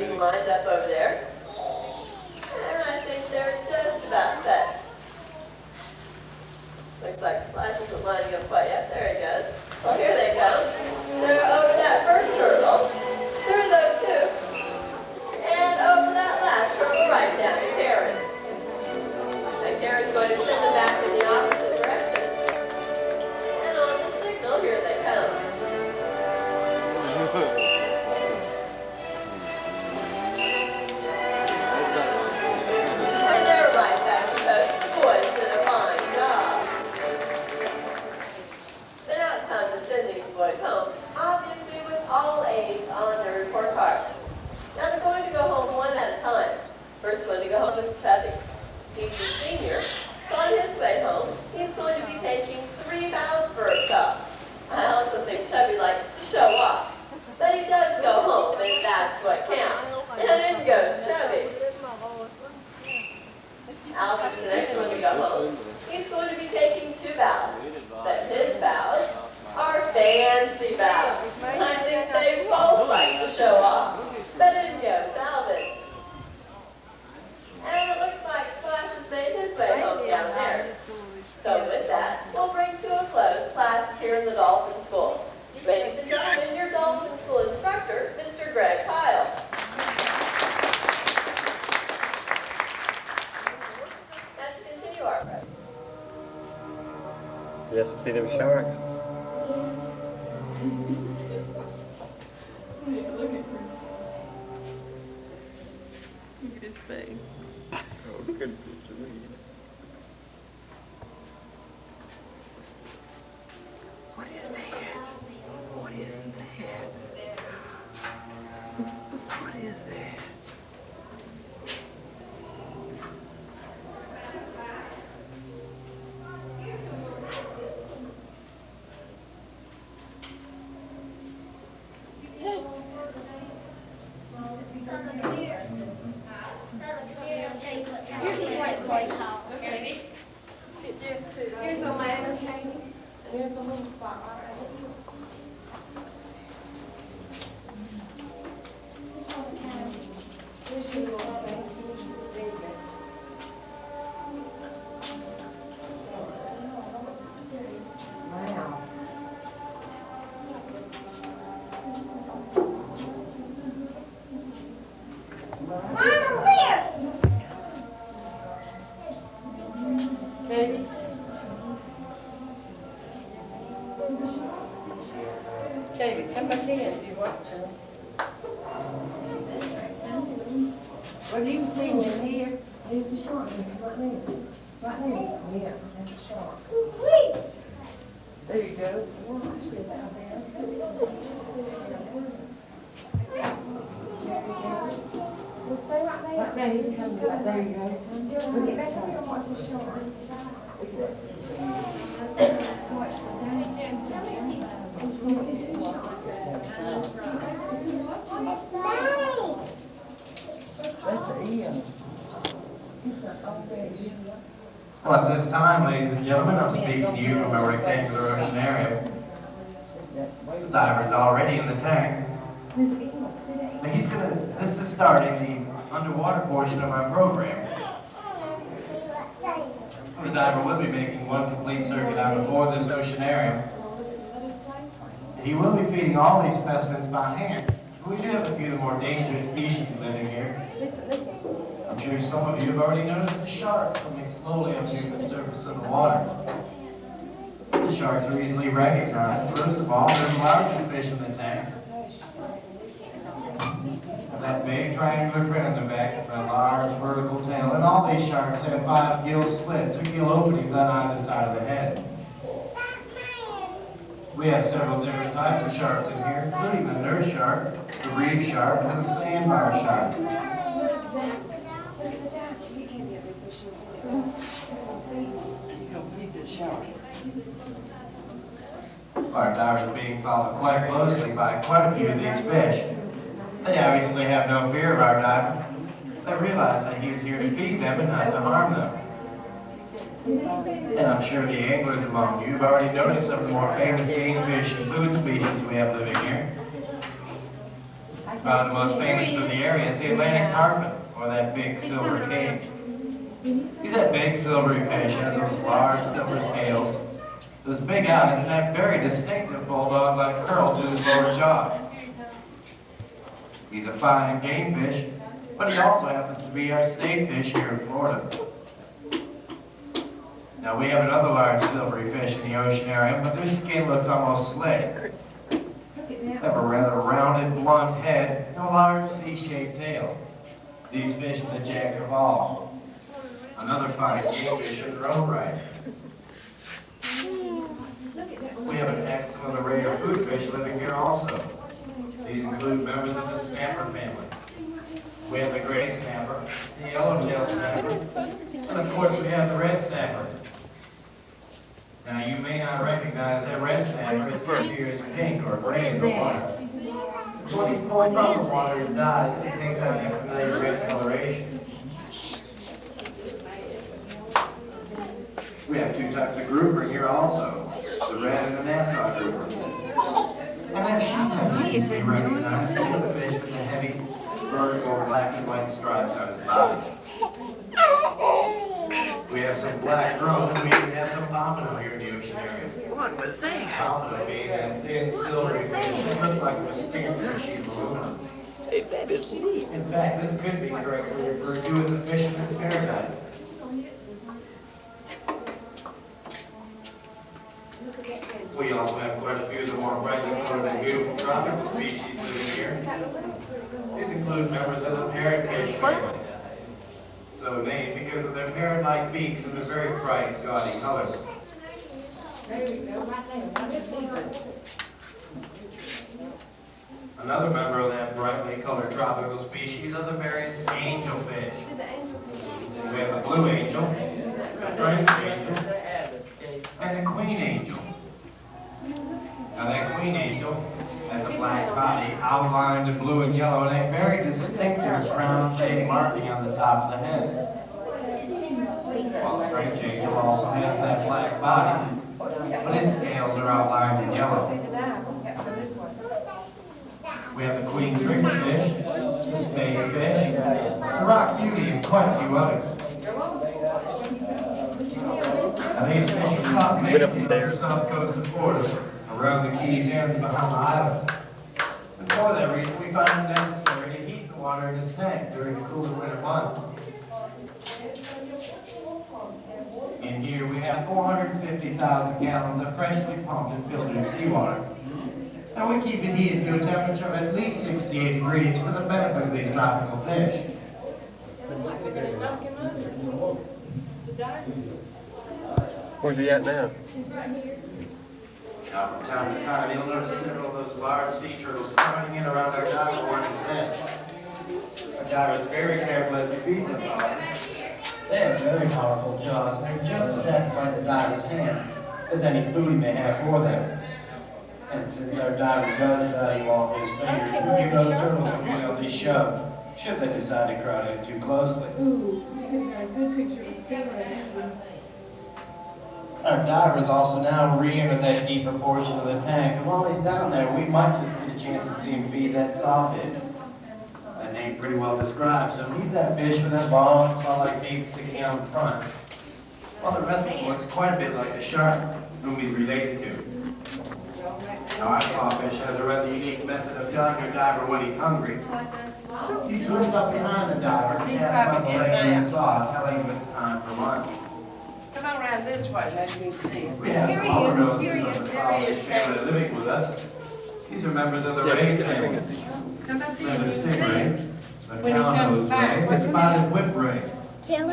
getting lined up over there. And I think they're just about set. Looks like Splash isn't lining up quite yet. There he goes. Well, here they come. They're over that first turtle, through those two, and over that last turtle right down to Karen. And Karen's going to send them back in the opposite direction. And on the signal, here they come. And they're right back to post. The boys did a fine job. Then out comes the sending the boys home, obviously with all A's on their report cards. Now they're going to go home one at a time. First one to go home is Chubby. He's a senior, so on his way home, he's going to be taking 3 bows for himself. I also think Chubby likes to show off, but he does go home, and that's what counts. And in goes Chubby. Alvin's the next one to go home. He's going to be taking 2 bows, but his bows are fancy bows. I think they both like to show off, but in goes Alvin. And it looks like Splash has made his way home down there. So with that, we'll bring to a close class here in the Dolphin School. Ladies and gentlemen, your Dolphin School instructor, Mr. Greg Kyle. Let's continue our prep. So you have to see them sharks. Look at his face. Oh, good. What is that? What is that? What is that? Here's the ladder, Katie, and here's the little spot right there. Here's your little ladder. There you go. Wow. Katie? Katie, come back in. Do you watch him? Well, you see him here. There's the shark. Right there. Right there. Yeah, that's a shark. There you go. Watch this out there. Well, stay right there. Right there. You come right there. You go. We'll get back up here and watch the shark. Watch the daddy. Well, at this time, ladies and gentlemen, I'm speaking to you from a rectangular oceanarium. The diver's already in the tank. This is starting the underwater portion of our program. The diver will be making one complete circuit out aboard this oceanarium. He will be feeding all these specimens by hand. We do have a few of the more dangerous species living here. I'm sure some of you have already noticed the sharks swimming slowly up near the surface of the water. The sharks are easily recognized. First of all, there's the largest fish in the tank. That big triangular print on the back of a large vertical tail. And all these sharks have 5 gill slits or gill openings on either side of the head. We have several different types of sharks in here, including the nurse shark, the reef shark, and the sandbar shark. Our diver is being followed quite closely by quite a few of these fish. They obviously have no fear of our diver. They realize that he's here to feed them and not to harm them. And I'm sure the anglers among you have already noticed some of the more famous game fish and food species we have living here. About the most famous for the area is the Atlantic tarpon, or that big silver king. He's that big silvery fish, has those large silver scales, those big eyes, and that very distinctive bulldog-like curl to his lower jaw. He's a fine game fish, but he also happens to be our state fish here in Florida. Now we have another large silvery fish in the ocean area, but their skin looks almost slick. They have a rather rounded, blunt head and a large C-shaped tail. These fish are the jack of all. Another fine game fish in their own right. We have an excellent array of food fish living here also. These include members of the snapper family. We have the gray snapper, the yellowtail snapper, and of course we have the red snapper. Now you may not recognize that red snapper as here is pink or gray in the water. When he's pulled from the water, it dies and it takes on that familiar red coloration. We have two types of grouper here also, the red and the Nassau grouper. And that sheephead is easily recognized as the fish with the heavy vertical black and white stripes on his body. We have some black drum, and we even have some pompano here in the ocean area. What was that? Pompano being that thin, silvery fish that looks like it was steamed from a sheet of aluminum. Hey, that is neat. In fact, this could be correctly referred to as a fisherman's paradise. We also have quite a few of the more brightly colored and beautiful tropical species living here. These include members of the parrotfish family, so named because of their parrot-like beaks and their very bright, gaudy colors. Another member of that brightly colored tropical species are the various angelfish. We have a blue angel, a French angel, and a queen angel. Now that queen angel has a black body outlined in blue and yellow and a very distinctive crown-shaped marking on the top of the head. While the French angel also has that black body, but its scales are outlined in yellow. We have the queen triggerfish, the spadefish, the rock beauty, and quite a few others. Now these fish are caught mainly on the south coast of Florida, around the Keys and the Bahama Islands. And for that reason, we find it necessary to heat the water in this tank during the cooler winter months. In here, we have 450,000 gallons of freshly pumped and filtered seawater. And we keep it heated to a temperature of at least 68 degrees for the benefit of these tropical fish. Where's he at now? Now, from time to time, you'll notice several of those large sea turtles running in around our diver warning nest. Our diver is very careful as he feeds them, however. They have very powerful jaws, and they're just as active by the diver's hand as any food he may have for them. And since our diver does value all his fingers, we give those turtles a penalty shove, should they decide to crowd in too closely. Our diver's also now re-entered that deeper portion of the tank, and while he's down there, we might just get a chance to see him feed that sawfish. That name pretty well describes him. He's that fish with that long, saw-like beak sticking out in front. While the rest of him looks quite a bit like the shark, whom he's related to. Now, our sawfish has a rather unique method of telling our diver when he's hungry. He swims up behind the diver, and casts on the leg of the saw, telling him it's time for lunch. Come on around this way, let me see. We have some other relatives of the sawfish family living with us. These are members of the ray family. Come up We have the here. stingray, the When he comes cow-nosed back, ray, what the do spotted whip ray,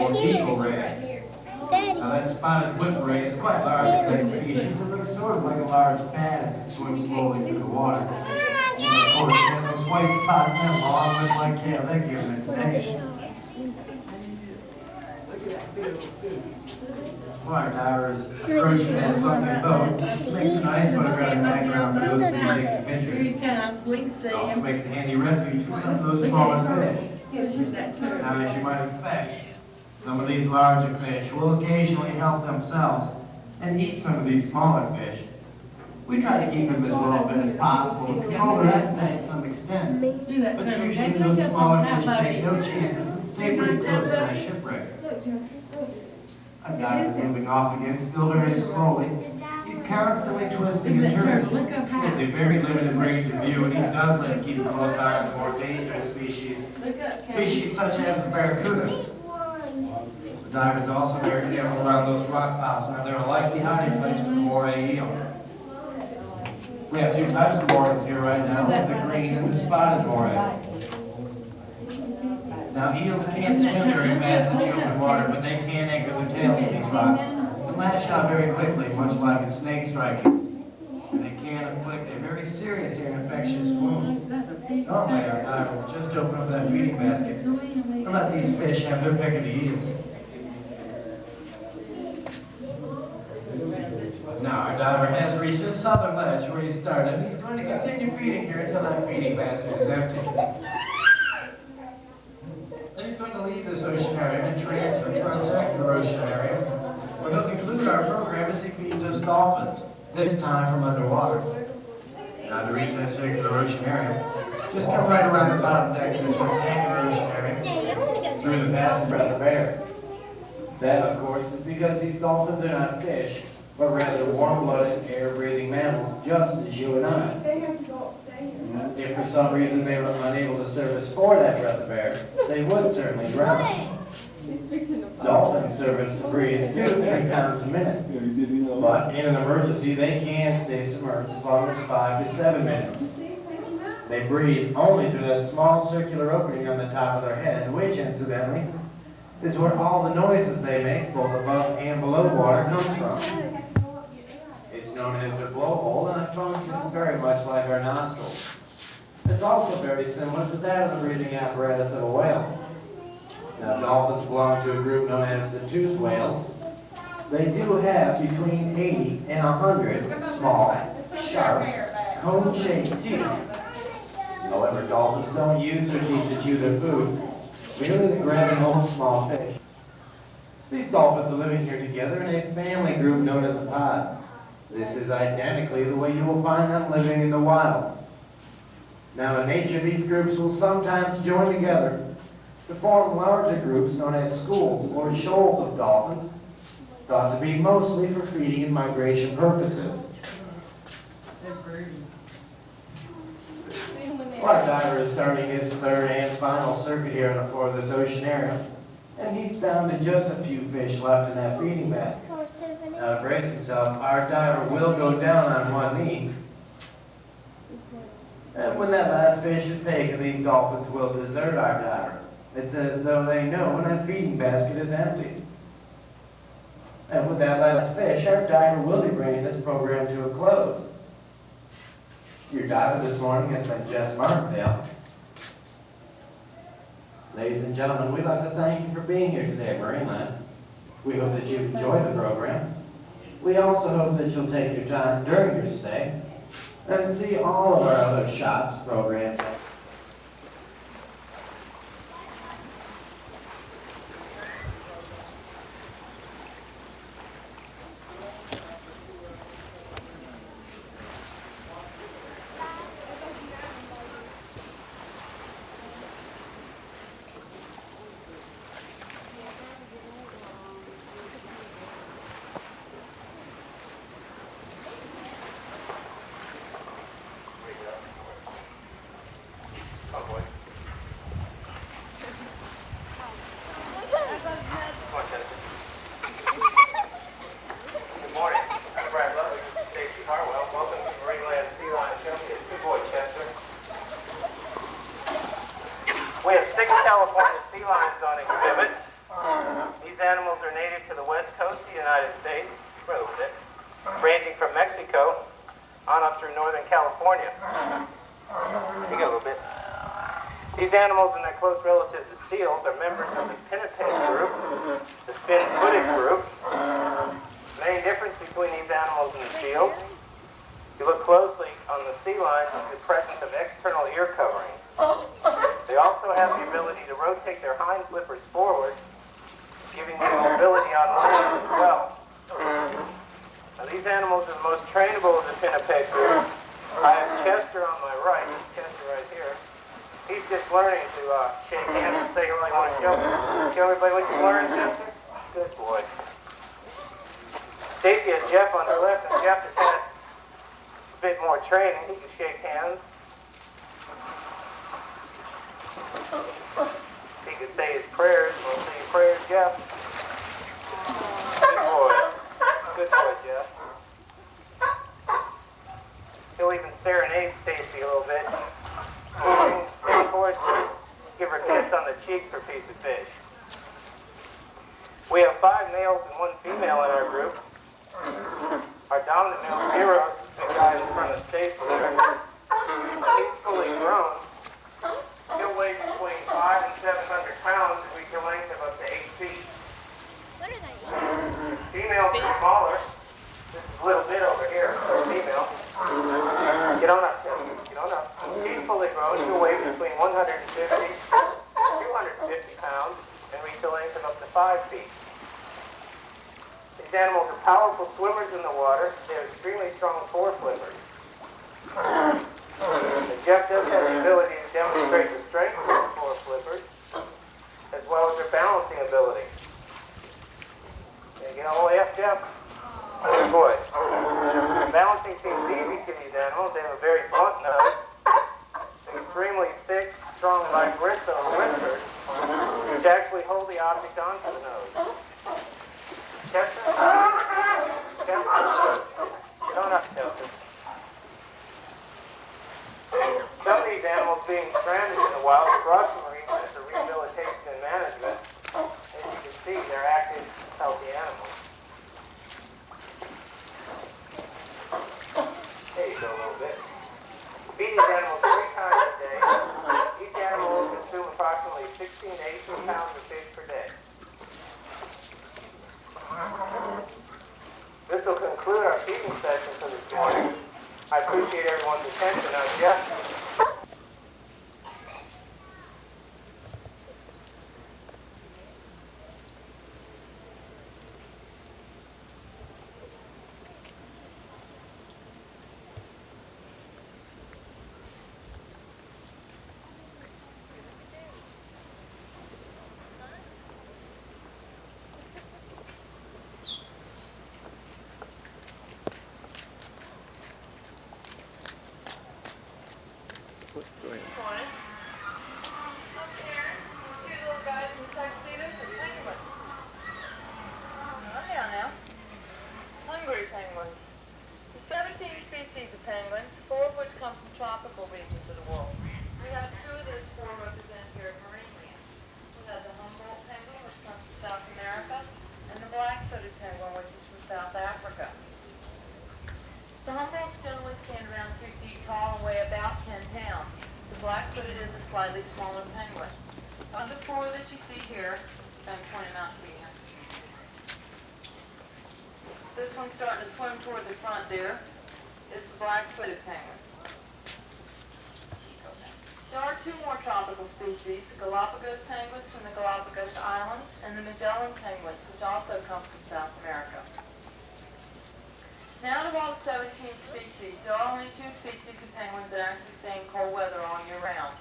or beagle ray. Daddy. Now that spotted whip ray is quite large in that species. It looks sort of like a large bass that swims slowly through the water. And of course, it has those white spots and that long whip-like tail that gives it its name. Well, our diver is approaching that sunken boat. Makes a nice photographic background for those who take the Here picture. he comes, we can see It also him. makes a handy refuge for some of those smaller fish. Here's that turtle. Now, as you might expect, some of these larger fish will occasionally help themselves and eat some of these smaller fish. We try to keep them as well fed as possible, and control their appetite to some extent. Do that But turtle. usually They those take up smaller on that, fish take no buddy. chances and stay pretty close to that shipwreck. Our dive is moving off again, still very slowly. He's constantly twisting and turning. Look up He has high. a very limited range of view, and he does like to keep a close eye on the more dangerous species. Look up, Kate. Species such as the barracuda. The divers also very careful around those rock piles, now they're a likely hiding place for the moray eel. We have two types of morays here right now, the green and the spotted moray. Now eels can't swim very fast in the open water, but they can anchor their tails in these rocks and lash out very quickly, much like a snake striking. And they can inflict a very serious and infectious wound. Normally our diver will just open up that feeding basket and let these fish have their pick of the eels. Now our diver has reached the southern ledge where he started, and he's going to continue feeding here until that feeding basket is empty. Then he's going to leave this oceanarium and transfer to our second oceanarium, where he'll conclude our program as he feeds us dolphins, this time from underwater. Now to reach that circular oceanarium, just come right around the bottom deck of this rectangular oceanarium through the passage by the bear. That, of course, is because these dolphins are not fish, but rather warm-blooded, air-breathing mammals, just as you and I. If for some reason they were unable to service for that breath of air, they would certainly drown. Dolphins service to breathe 2 to 3 times a minute, but in an emergency they can stay submerged as long as 5 to 7 minutes. They breathe only through that small circular opening on the top of their head, which, incidentally, is where all the noises they make, both above and below water, comes from. It's known as a blowhole, and it functions very much like our nostrils. It's also very similar to that of the breathing apparatus of a whale. Now, dolphins belong to a group known as the toothed whales. They do have between 80 and 100 small, sharp, cone-shaped teeth. However, dolphins don't use their teeth to chew their food. Merely to grab and hold small fish. These dolphins are living here together in a family group known as a pod. This is identically the way you will find them living in the wild. Now in nature, these groups will sometimes join together to form larger groups known as schools or shoals of dolphins, thought to be mostly for feeding and migration purposes. Our diver is starting his third and final circuit here on the floor of this oceanarium, and he's down to just a few fish left in that feeding basket. Now to brace himself, our diver will go down on one knee, and when that last fish is taken, these dolphins will desert our diver. It's as though they know when that feeding basket is empty. And with that last fish, our diver will be bringing this program to a close. Your diver this morning has been Jess Martindale. Ladies and gentlemen, we'd like to thank you for being here today at Marineland. We hope that you've enjoyed the program. We also hope that you'll take your time during your stay and see all of our other shops, programs, California sea lions on exhibit. These animals are native to the west coast of the United States, for a little bit, ranging from Mexico on up through Northern California. You get a little bit. These animals and their close relatives, the seals, are members of the pinniped group, the fin-footed group. The main difference between these animals and the seals, if you look closely on the sea lions, is the presence of external ear coverings. They also have the ability to rotate their hind flippers forward, giving them mobility on land as well. Now, These animals are the most trainable of the Pinniped group. I have Chester on my right. This is Chester right here. He's just learning to shake hands and say hello. You want to show everybody what you learned, Chester? Good boy. Stacy has Jeff on her left, and Jeff has had a bit more training. He can shake hands. He can say his prayers. Want to say your prayers, Jeff? Good boy. Good boy, Jeff. He'll even serenade Stacy a little bit. Sing for us, give her a kiss on the cheek for a piece of fish. We have 5 males and 1 female in our group. Our dominant male, Zeros, is the guy in front of Stacy there. He's fully grown. He'll weigh between 500 and 700 pounds and reach a length of up to 8 feet. What are they? Females are smaller. This is a little bit over here, so female. Get on up, Tim. Get on up. She's fully grown. She'll weigh between 150 and 250 pounds and reach a length of up to 5 feet. These animals are powerful swimmers in the water. They have extremely strong foreflippers. Jeff does have the ability to demonstrate the strength of their foreflippers, as well as their balancing ability. Can you get all the way up, Jeff? Good boy. Balancing seems easy to these animals. They have a very blunt nose, extremely thick, strong vibrissae whiskers, which actually hold the object onto the nose. Chester? Chester? Get on up, Chester. Some of these animals being stranded in the wild for us marine for rehabilitation and management. As you can see, they're active, healthy animals. There you go a little bit. Feed these animals 3 times a day. Each animal will consume approximately 16 to 18 pounds of fish per day. This will conclude our feeding session for this morning. I appreciate everyone's attention. Now, Jeff. Go ahead. Hungry penguins. There's 17 species of penguins, 4 of which come from tropical regions of the world. We have 2 of those 4 represented here at Marineland. We have the Humboldt penguin, which comes from South America, and the black-footed penguin, which is from South Africa. The Humboldts generally stand around 2 feet tall and weigh about 10 pounds. The black-footed is a slightly smaller penguin. Of the 4 that you see here, I'm pointing out to you. This one's starting to swim toward the front there. It's the black-footed penguin. There are 2 more tropical species, the Galapagos penguins from the Galapagos Islands and the Magellan penguins, which also come from South America. Now, out of all the 17 species, there are only 2 species of penguins that actually stay in cold weather all year round.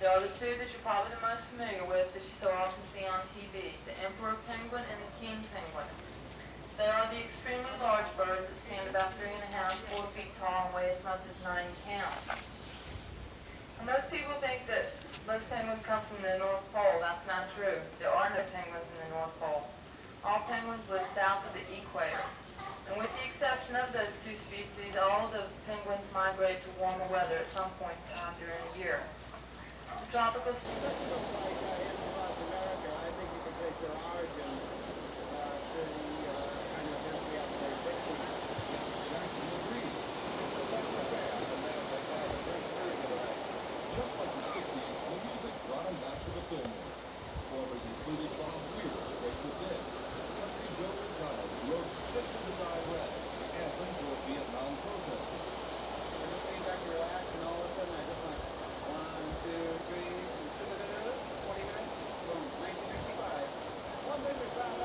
There are the 2 that you're probably the most familiar with that you so often see on TV, the emperor penguin and the king penguin. They are the extremely large birds that stand about 3.5 to 4 feet tall and weigh as much as 90 pounds. And most people think that most penguins come from the North Pole. That's not true. There are no penguins in the North Pole. All penguins live south of the equator. And with the exception of those 2 species, all of the penguins migrate to warmer weather at some point in time during the year. The tropical species... One baby found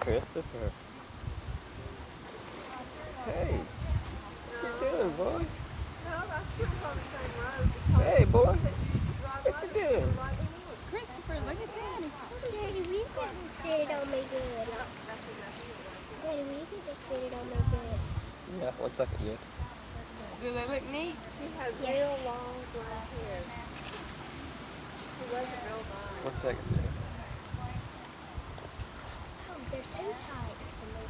Christopher. Hey, what you doing, boy? Hey, boy, what you doing? Christopher, look at Daddy. Daddy, we get this fitted on me good. Daddy, we get this fitted on me good. Yeah, 1 second, yeah. Do they look neat? She has real long black hair. She wasn't real long. 1 second, yeah. Oh, they're too tight for me.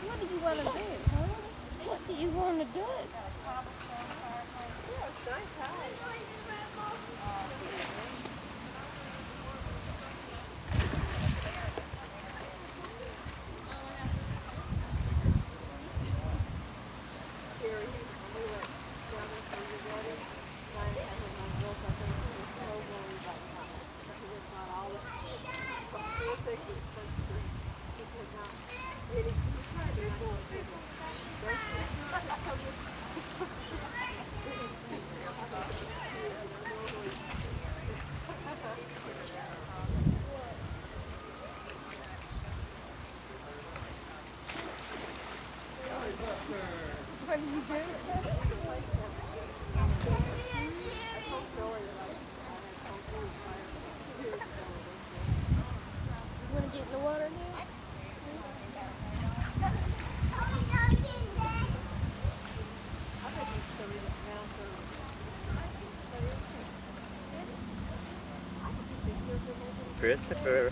What do you want to do, huh? What do you want to do? What are you doing? You want to get in the water now? Christopher.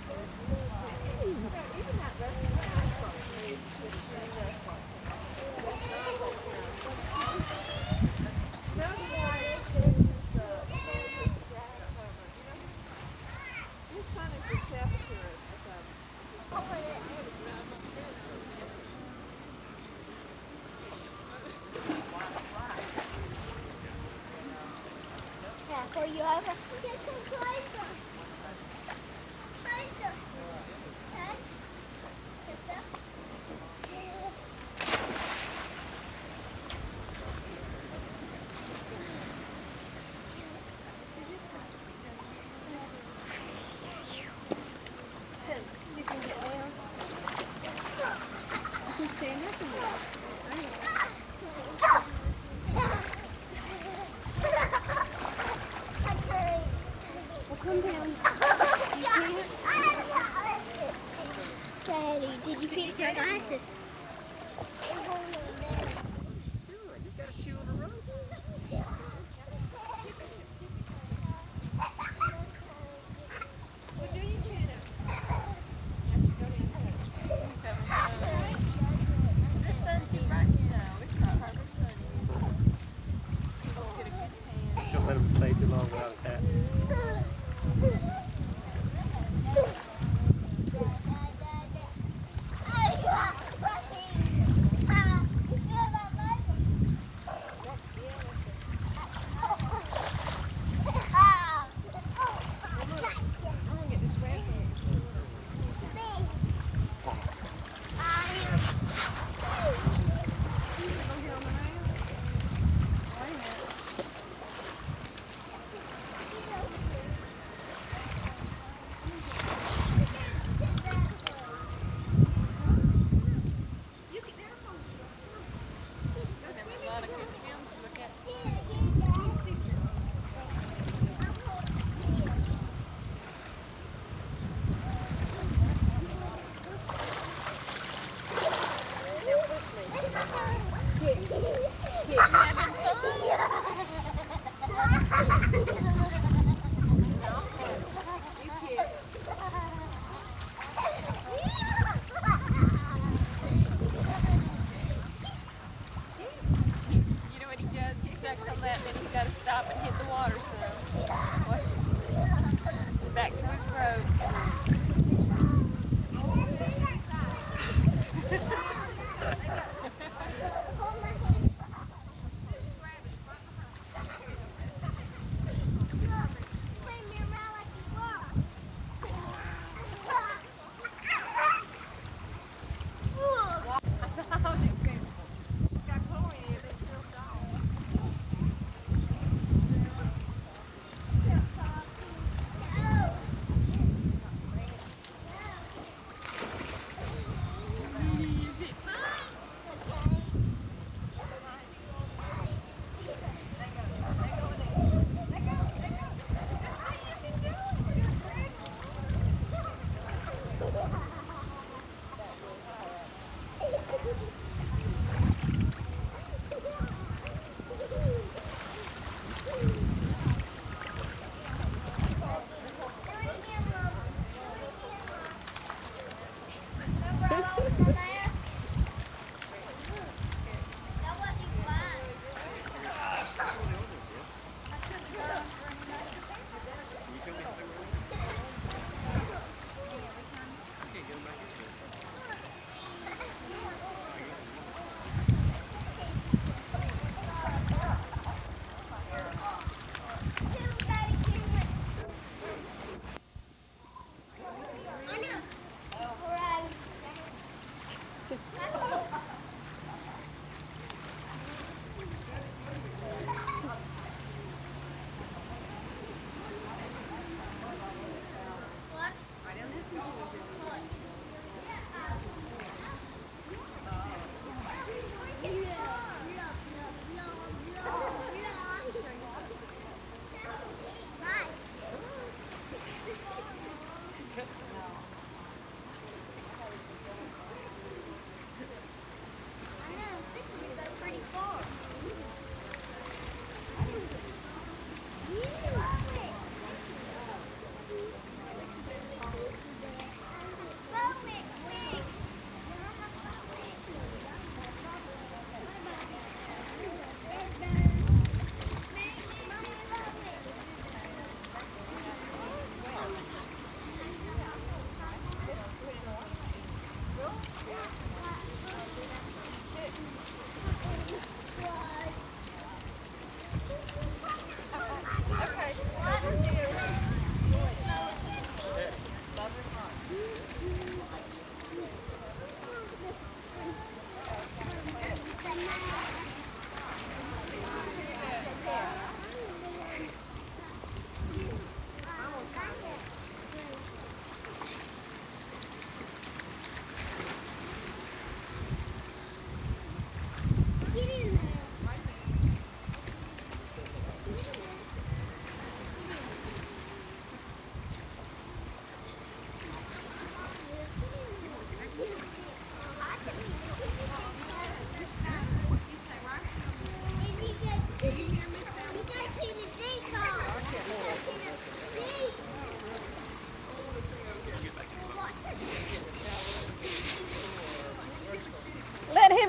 Yeah, pull you over. Get some closer. Closer. Okay. Sister. You can get down. You can stand up and walk. Well, come down. You can't. Daddy, did you pick your glasses? Well, do your chin up. This sun's too bright now. It's not hardly sunny. Let's get a good tan. Don't let him play too long without a hat. Daddy.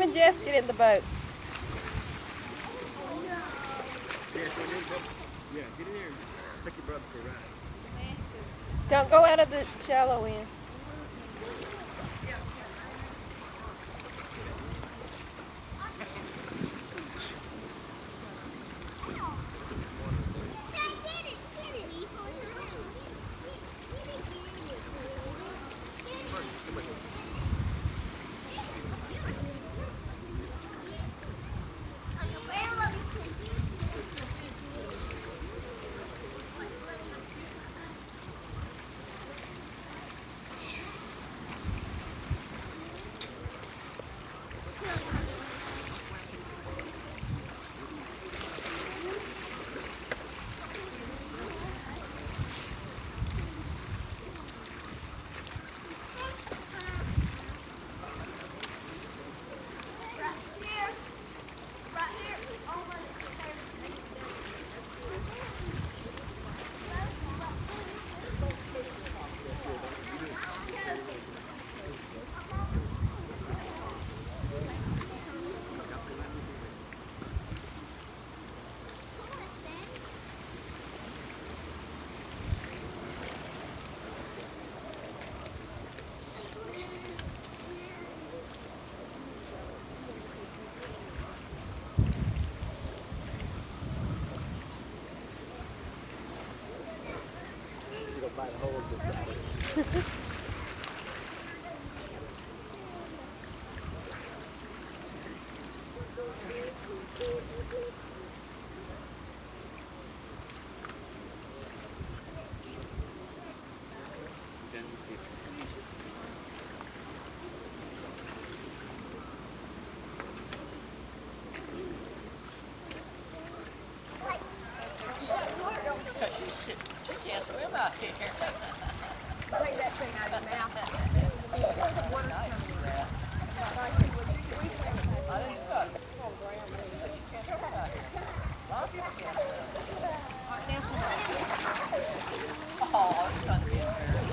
and Jess get in the boat. Yeah, get in there and take your brother for a ride. Don't go out of the shallow end. By the hole of the side. Can't swim out here. Take that thing out of your mouth. I didn't know. She said she can't swim out here. A lot of people can't swim. Oh, I'm trying to be embarrassed.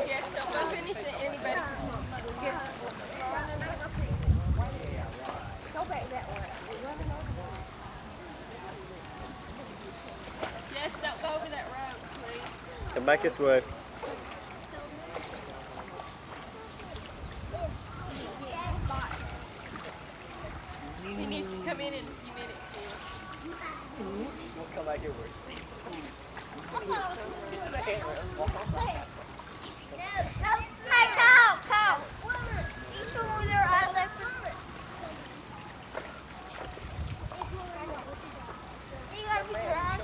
Yes, don't go anything, anybody. Go back that way. Yes, don't go over that road, please. Come back this way. He needs to come in a few minutes. We'll come back here where it's steep. Come. You show over there, I left it. You gotta be trash.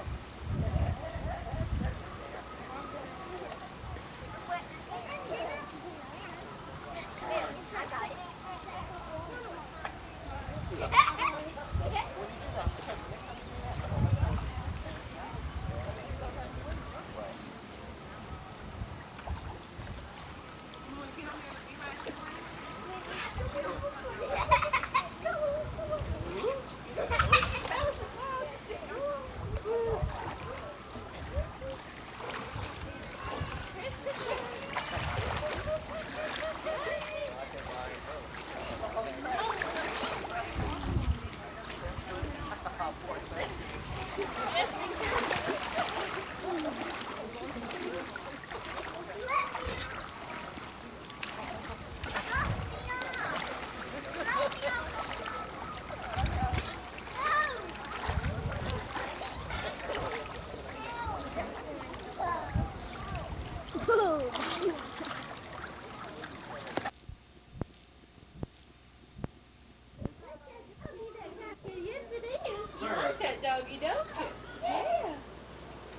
You like that doggy, don't you? Yeah.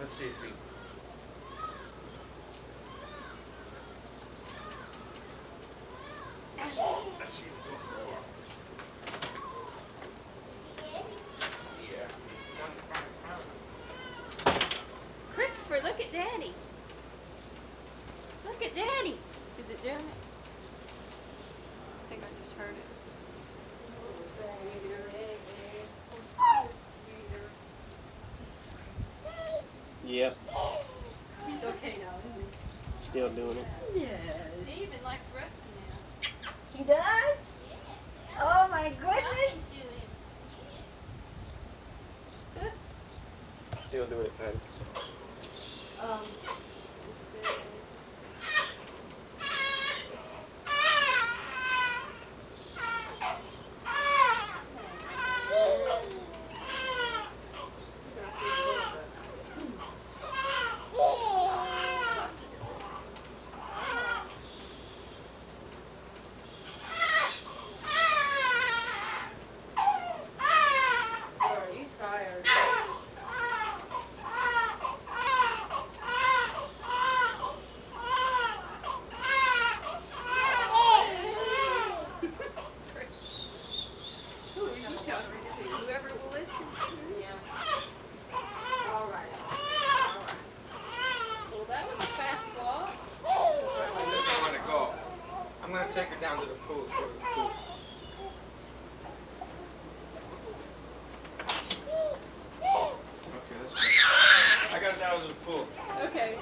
Let's see if we... Let's see if we Christopher, look at Daddy. it, Daddy. Is it doing it? I think I just heard it. Yep. He's okay now, isn't he? Still doing it. Yes. He even likes resting now. He does? Oh my goodness. Still doing it, Patty. Are you tired? Who are you talking to? Whoever will listen. Yeah. All right. Well, that was a fast walk. I want to go. I'm going to take her down to the pool. Okay, let's go. I got her down to the pool. Okay.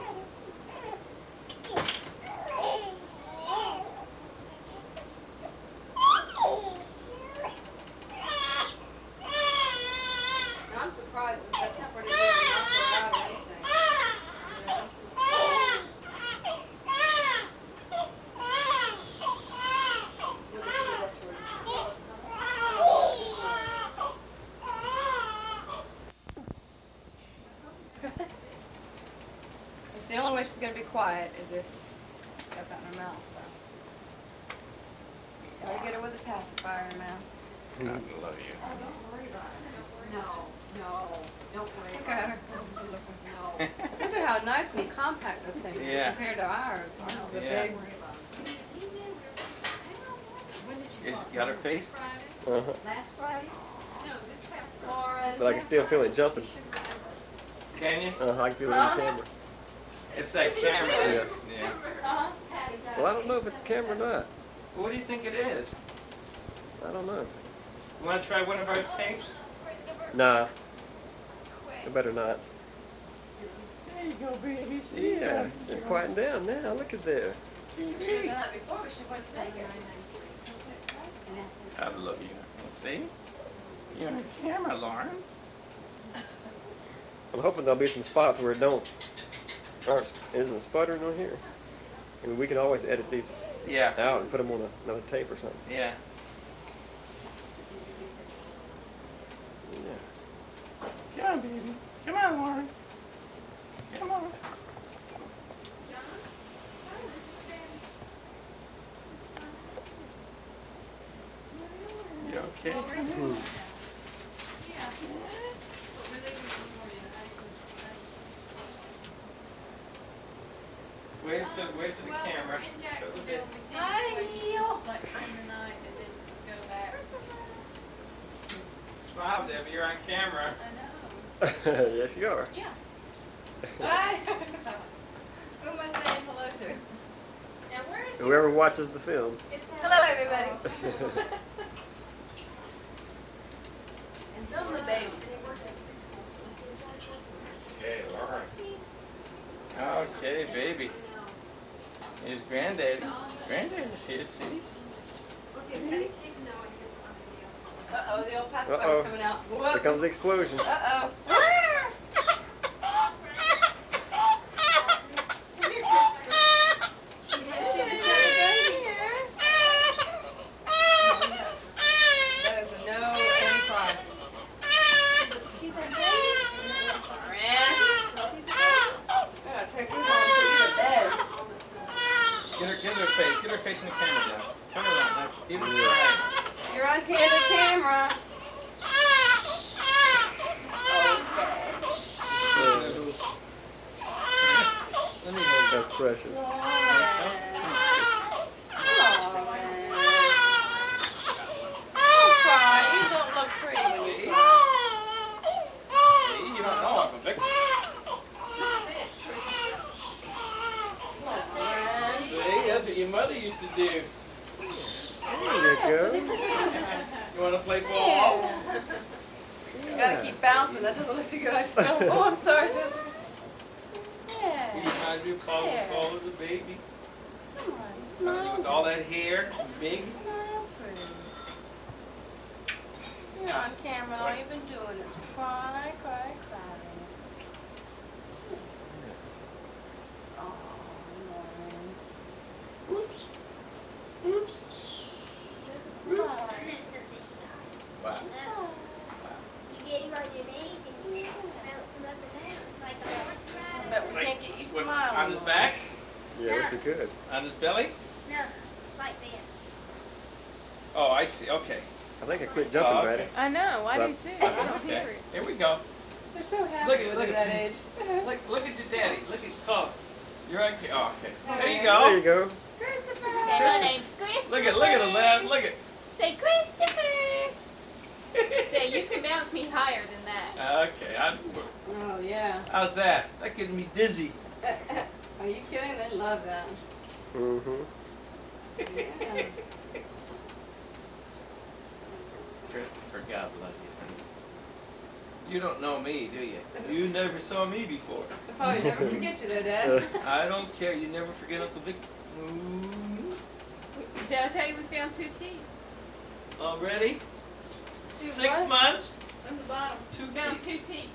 I'm surprised that temper didn't even knock her out or anything. It's the only way she's going to be quiet is if she's got that in her mouth, so. Gotta get her with a pacifier in her mouth. I love you. Look at her. Look at how nice and compact the thing is Yeah. compared to ours. The Yeah. big. You got her face? Uh-huh. Last Friday? No, this past Lauren. But I can still feel it jumping. Can you? I can feel it on camera. It's that camera. Yeah. Yeah. Well, I don't know if it's the camera or not. What do you think it is? I don't know. You want to try one of our tapes? Nah. I better not. There you go, baby. Yeah, you're quieting down now. Look at there. She should have done that before, but she went taking. I love you. See? You're on camera, Lauren. I'm hoping there'll be some spots where it isn't sputtering on here. I mean, we can always edit these Yeah. out and put them on another tape or something. Yeah. Yeah. Come on, baby. Come on, Lauren. Come on. You okay? Wait to the camera. Show the bit. Smile, Debbie. You're on camera. Yes, you are. Hi. Who am I saying hello to? Now, where is Whoever watches the film. Hello, everybody. And film the baby. Okay, Lauren. Okay, baby. Here's Granddaddy. Granddaddy's here, see? Uh-oh, the old pacifier's Uh-oh. coming out. Here Whoops. comes the explosion. Uh-oh. That is a no and cry. Gotta take these on and put you to bed. Get her face. Get her face in the camera, Dad. Turn around. That's even right. You're on candid camera. Let me hold That's precious. Don't cry. You don't look pretty when you cry. See, you don't know I'm a victim. Come on, friend. what your mother used to do. There you go. You want to play ball? You gotta keep bouncing. That doesn't look too good. I feel. Oh, I'm sorry, Jessica. You Yeah. remind me of Paul There. Paul as a baby. Come on, With smile. all that hair, big. Smile pretty. You're on camera. All you've been doing is cry, cry, cry. Oh, no. Oops. Oops. Wow. Wow. You get him on your knees and you bounce him up and down like a horse rider. But we can't get you What, smiling. on his back? Yeah, that'd be good. On his belly? No, like this. Oh, I see. Okay. I think I quit jumping, Oh, Brady. okay. I know. I do So- too. I don't hear Okay. it. Here we go. They're so happy Look at- with look you at- that age. Look at your daddy. Look at Paul. You're on. Oh, okay. There you There go. you go. Christopher. My name's Christopher. Look at the lad. Look at. Say Christopher. Say you can bounce me higher than that. Okay. Oh yeah. How's that? That getting me dizzy. Are you kidding? They love that. Mm-hmm. Yeah. Christopher, God love you. You don't know me, do you? You never saw me before. They'll probably never forget you though, Dad. I don't care. You never forget Uncle Vic. Did I tell you we found 2 teeth? Already? Two 6 what? months? On the bottom. 2 Found teeth. 2 teeth.